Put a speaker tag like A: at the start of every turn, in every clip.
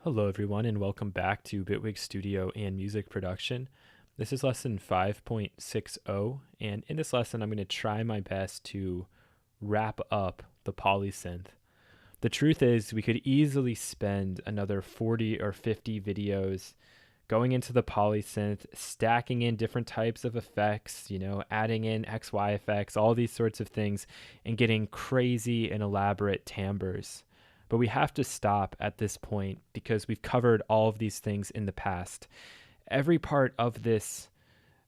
A: Hello, everyone, and welcome back to Bitwig Studio and Music Production. This is lesson 5.60, and in this lesson, I'm going to try my best to wrap up the polysynth. The truth is, we could easily spend another 40 or 50 videos going into the polysynth, stacking in different types of effects, adding in XY effects, all these sorts of things, and getting crazy and elaborate timbres. But we have to stop at this point because we've covered all of these things in the past. Every part of this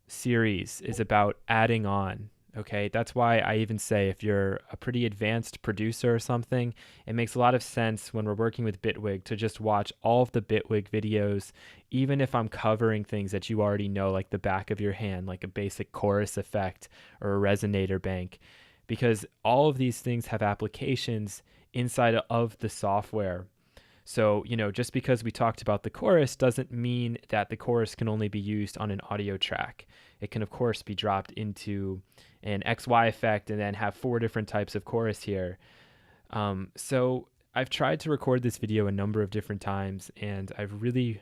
A: series is about adding on. Okay, that's why I even say if you're a pretty advanced producer or something, it makes a lot of sense when we're working with Bitwig to just watch all of the Bitwig videos, even if I'm covering things that you already know like the back of your hand, like a basic chorus effect or a resonator bank, because all of these things have applications inside of the software. So, just because we talked about the chorus doesn't mean that the chorus can only be used on an audio track. It can, of course, be dropped into an XY effect and then have 4 different types of chorus here. So I've tried to record this video a number of different times, and I've really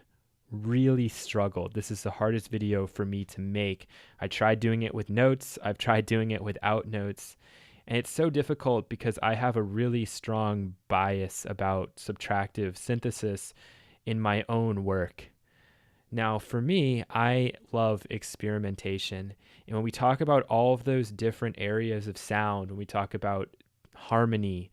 A: struggled. This is the hardest video for me to make. I tried doing it with notes. I've tried doing it without notes. And it's so difficult because I have a really strong bias about subtractive synthesis in my own work. Now, for me, I love experimentation. And when we talk about all of those different areas of sound, when we talk about harmony,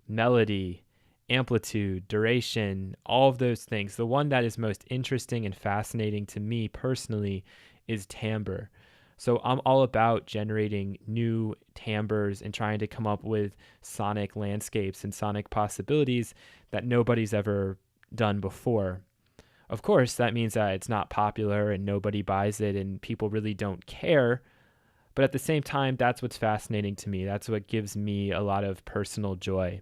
A: melody, amplitude, duration, all of those things, the one that is most interesting and fascinating to me personally is timbre. So I'm all about generating new timbres and trying to come up with sonic landscapes and sonic possibilities that nobody's ever done before. Of course, that means that it's not popular and nobody buys it and people really don't care. But at the same time, that's what's fascinating to me. That's what gives me a lot of personal joy.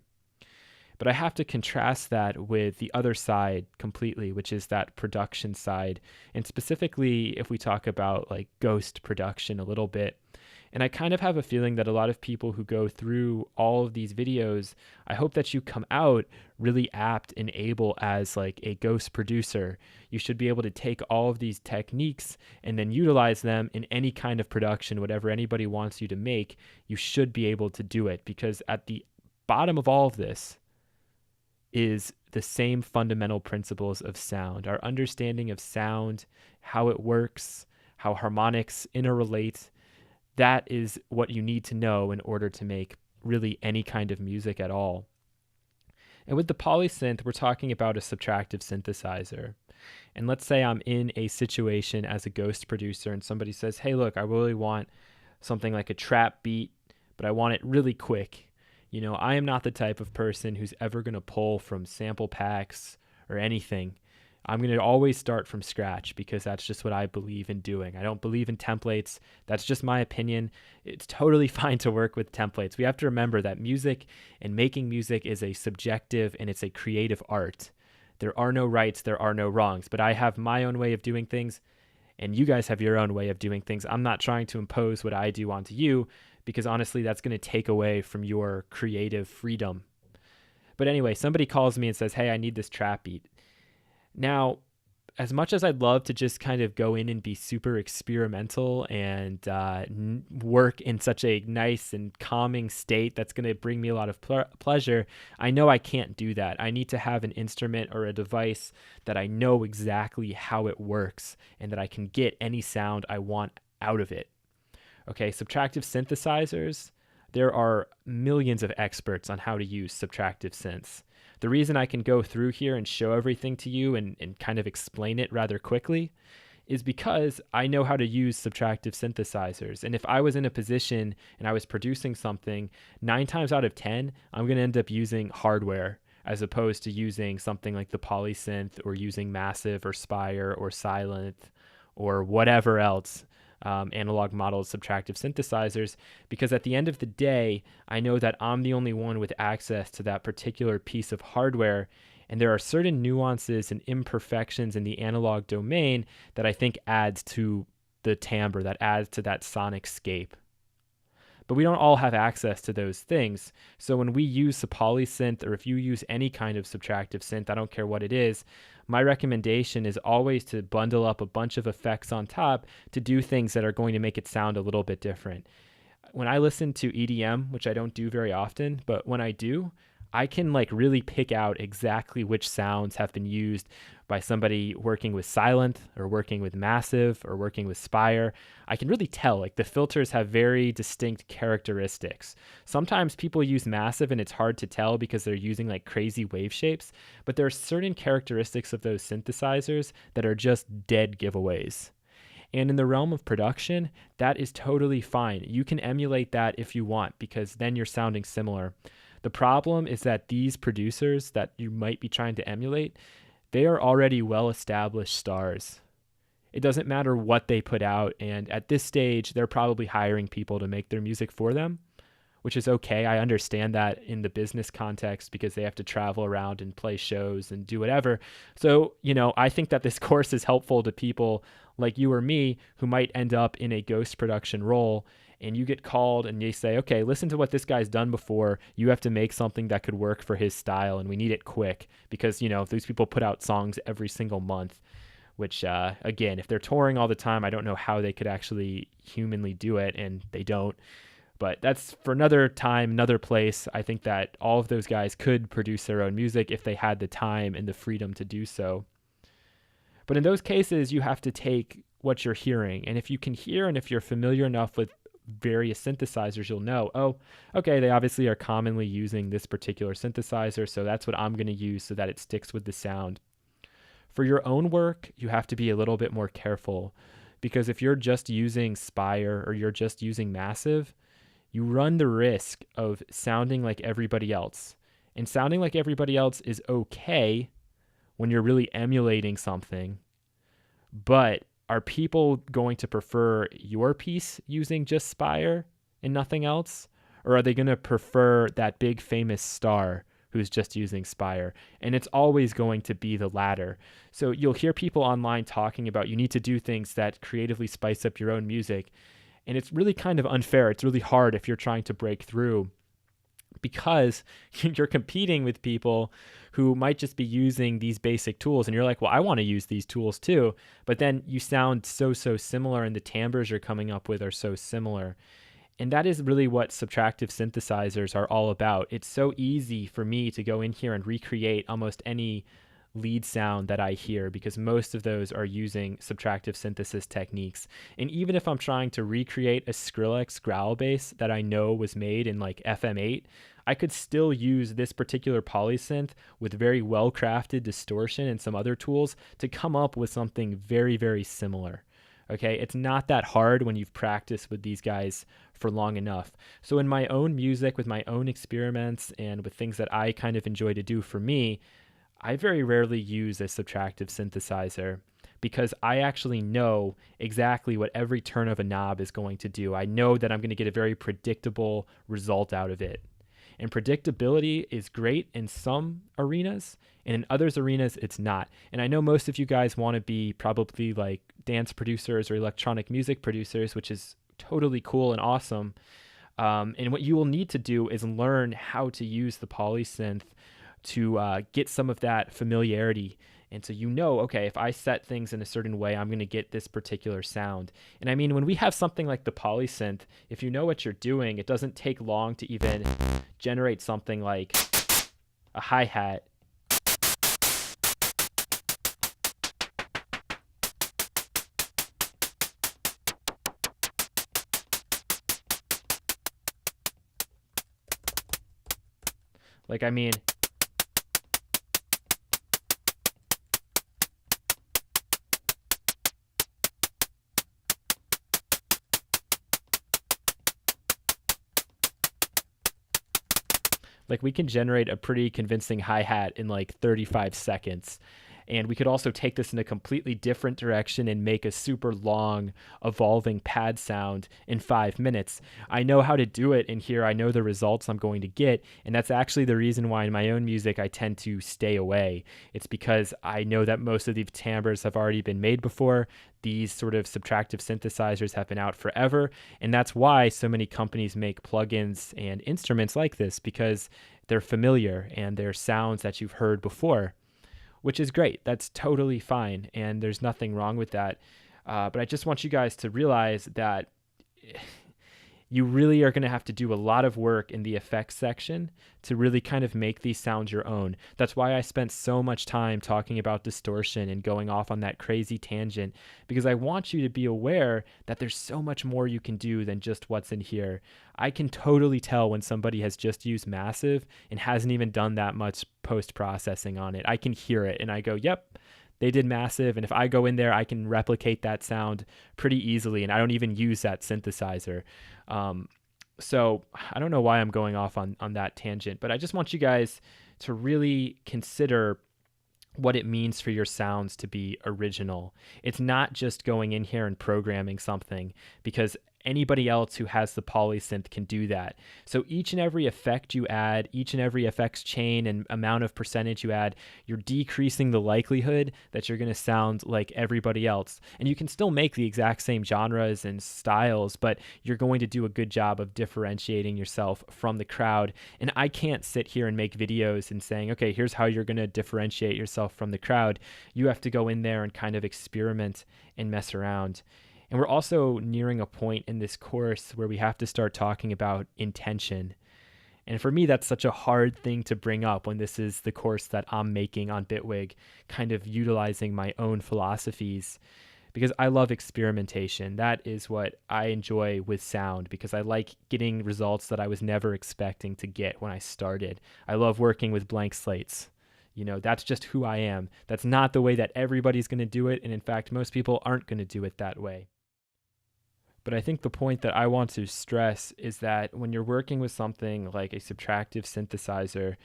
A: But I have to contrast that with the other side completely, which is that production side. And specifically, if we talk about like ghost production a little bit. And I kind of have a feeling that a lot of people who go through all of these videos, I hope that you come out really apt and able as like a ghost producer. You should be able to take all of these techniques and then utilize them in any kind of production, whatever anybody wants you to make. You should be able to do it because at the bottom of all of this is the same fundamental principles of sound. Our understanding of sound, how it works, how harmonics interrelate, that is what you need to know in order to make really any kind of music at all. And with the polysynth, we're talking about a subtractive synthesizer. And let's say I'm in a situation as a ghost producer and somebody says, hey, look, I really want something like a trap beat, but I want it really quick. I am not the type of person who's ever going to pull from sample packs or anything. I'm going to always start from scratch because that's just what I believe in doing. I don't believe in templates. That's just my opinion. It's totally fine to work with templates. We have to remember that music and making music is a subjective and it's a creative art. There are no rights, there are no wrongs, but I have my own way of doing things and you guys have your own way of doing things. I'm not trying to impose what I do onto you because honestly, that's going to take away from your creative freedom. But anyway, somebody calls me and says, hey, I need this trap beat. Now, as much as I'd love to just kind of go in and be super experimental and work in such a nice and calming state that's going to bring me a lot of pleasure, I know I can't do that. I need to have an instrument or a device that I know exactly how it works and that I can get any sound I want out of it. Okay, subtractive synthesizers, there are millions of experts on how to use subtractive synths. The reason I can go through here and show everything to you and kind of explain it rather quickly is because I know how to use subtractive synthesizers. And if I was in a position and I was producing something, 9 times out of 10, I'm going to end up using hardware as opposed to using something like the Polysynth or using Massive or Spire or Silent or whatever else. Analog model subtractive synthesizers, because at the end of the day, I know that I'm the only one with access to that particular piece of hardware, and there are certain nuances and imperfections in the analog domain that I think adds to the timbre, that adds to that sonic scape. but we don't all have access to those things. So when we use the Polysynth, or if you use any kind of subtractive synth, I don't care what it is, my recommendation is always to bundle up a bunch of effects on top to do things that are going to make it sound a little bit different. When I listen to EDM, which I don't do very often, but when I do, I can like really pick out exactly which sounds have been used by somebody working with Silent or working with Massive or working with Spire. I can really tell, like, the filters have very distinct characteristics. Sometimes people use Massive and it's hard to tell because they're using like crazy wave shapes, but there are certain characteristics of those synthesizers that are just dead giveaways. And in the realm of production, that is totally fine. You can emulate that if you want, because then you're sounding similar. The problem is that these producers that you might be trying to emulate, they are already well-established stars. It doesn't matter what they put out, and at this stage, they're probably hiring people to make their music for them, which is okay. I understand that in the business context because they have to travel around and play shows and do whatever. So, I think that this course is helpful to people like you or me who might end up in a ghost production role, and you get called and they say, okay, listen to what this guy's done before. You have to make something that could work for his style, and we need it quick because, these people put out songs every single month, which, again, if they're touring all the time, I don't know how they could actually humanly do it, and they don't. But that's for another time, another place. I think that all of those guys could produce their own music if they had the time and the freedom to do so. But in those cases, you have to take what you're hearing. And if you can hear, and if you're familiar enough with various synthesizers, you'll know, oh, okay, they obviously are commonly using this particular synthesizer, so that's what I'm going to use so that it sticks with the sound. For your own work, you have to be a little bit more careful, because if you're just using Spire or you're just using Massive, you run the risk of sounding like everybody else. And sounding like everybody else is okay when you're really emulating something, but are people going to prefer your piece using just Spire and nothing else? Or are they going to prefer that big famous star who's just using Spire? And it's always going to be the latter. So you'll hear people online talking about you need to do things that creatively spice up your own music. And it's really kind of unfair. It's really hard if you're trying to break through, because you're competing with people who might just be using these basic tools, and you're like, well, I want to use these tools too, but then you sound so similar, and the timbres you're coming up with are so similar. And that is really what subtractive synthesizers are all about. It's so easy for me to go in here and recreate almost any lead sound that I hear, because most of those are using subtractive synthesis techniques. And even if I'm trying to recreate a Skrillex growl bass that I know was made in like FM8, I could still use this particular polysynth with very well-crafted distortion and some other tools to come up with something very similar. Okay, it's not that hard when you've practiced with these guys for long enough. So in my own music, with my own experiments, and with things that I kind of enjoy to do for me, I very rarely use a subtractive synthesizer, because I actually know exactly what every turn of a knob is going to do. I know that I'm going to get a very predictable result out of it. And predictability is great in some arenas, and in others arenas, it's not. And I know most of you guys want to be probably like dance producers or electronic music producers, which is totally cool and awesome. And what you will need to do is learn how to use the polysynth to get some of that familiarity. And so okay, if I set things in a certain way, I'm going to get this particular sound. And I mean, when we have something like the polysynth, if you know what you're doing, it doesn't take long to even generate something like a hi-hat. Like, I mean, like, we can generate a pretty convincing hi-hat in like 35 seconds. And we could also take this in a completely different direction and make a super long, evolving pad sound in 5 minutes. I know how to do it in here. I know the results I'm going to get. And that's actually the reason why in my own music I tend to stay away. It's because I know that most of these timbres have already been made before. These sort of subtractive synthesizers have been out forever. And that's why so many companies make plugins and instruments like this, because they're familiar and they're sounds that you've heard before, which is great. That's totally fine. And there's nothing wrong with that. But I just want you guys to realize that you really are going to have to do a lot of work in the effects section to really kind of make these sounds your own. That's why I spent so much time talking about distortion and going off on that crazy tangent, because I want you to be aware that there's so much more you can do than just what's in here. I can totally tell when somebody has just used Massive and hasn't even done that much post-processing on it. I can hear it and I go, yep, they did Massive, and if I go in there, I can replicate that sound pretty easily, and I don't even use that synthesizer. So I don't know why I'm going off on that tangent, but I just want you guys to really consider what it means for your sounds to be original. It's not just going in here and programming something, because anybody else who has the Polysynth can do that. So each and every effect you add, each and every effects chain and amount of percentage you add, you're decreasing the likelihood that you're going to sound like everybody else. And you can still make the exact same genres and styles, but you're going to do a good job of differentiating yourself from the crowd. And I can't sit here and make videos and saying, okay, here's how you're going to differentiate yourself from the crowd. You have to go in there and kind of experiment and mess around. And we're also nearing a point in this course where we have to start talking about intention. And for me, that's such a hard thing to bring up when this is the course that I'm making on Bitwig, kind of utilizing my own philosophies, because I love experimentation. That is what I enjoy with sound, because I like getting results that I was never expecting to get when I started. I love working with blank slates. You know, that's just who I am. That's not the way that everybody's going to do it. And in fact, most people aren't going to do it that way. But I think the point that I want to stress is that when you're working with something like a subtractive synthesizer,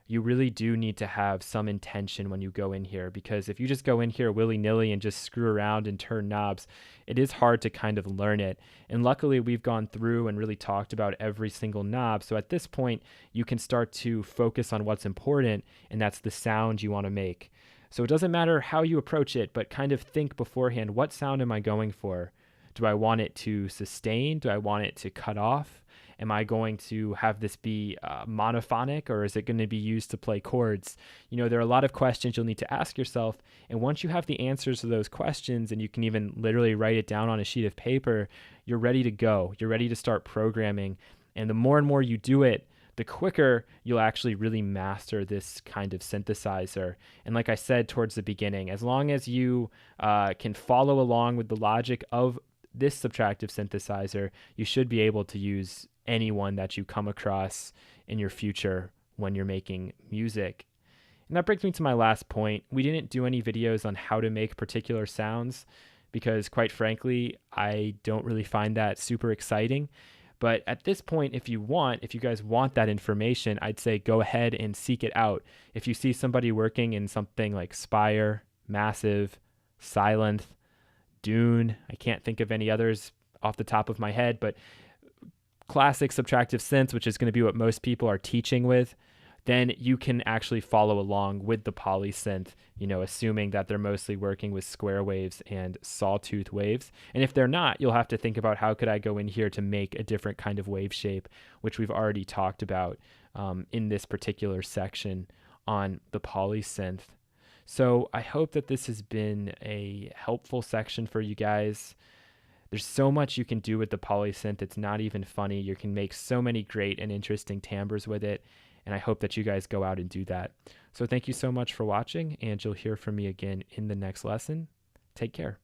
A: you really do need to have some intention when you go in here, because if you just go in here willy-nilly and just screw around and turn knobs, it is hard to kind of learn it. And luckily, we've gone through and really talked about every single knob. So at this point, you can start to focus on what's important, and that's the sound you want to make. So it doesn't matter how you approach it, but kind of think beforehand, what sound am I going for? Do I want it to sustain? Do I want it to cut off? Am I going to have this be monophonic, or is it going to be used to play chords? You know, there are a lot of questions you'll need to ask yourself. And once you have the answers to those questions, and you can even literally write it down on a sheet of paper, you're ready to go. You're ready to start programming. And the more and more you do it, the quicker you'll actually really master this kind of synthesizer. And like I said towards the beginning, as long as you can follow along with the logic of this subtractive synthesizer, you should be able to use any one that you come across in your future when you're making music. And that brings me to my last point. We didn't do any videos on how to make particular sounds because, quite frankly, I don't really find that super exciting. But at this point, if you guys want that information, I'd say go ahead and seek it out. If you see somebody working in something like Spire, Massive, Sylenth, Dune, I can't think of any others off the top of my head, but classic subtractive synths, which is going to be what most people are teaching with, then you can actually follow along with the Polysynth, you know, assuming that they're mostly working with square waves and sawtooth waves. And if they're not, you'll have to think about how could I go in here to make a different kind of wave shape, which we've already talked about in this particular section on the Polysynth. So I hope that this has been a helpful section for you guys. There's so much you can do with the Polysynth. It's not even funny. You can make so many great and interesting timbres with it. And I hope that you guys go out and do that. So thank you so much for watching, and you'll hear from me again in the next lesson. Take care.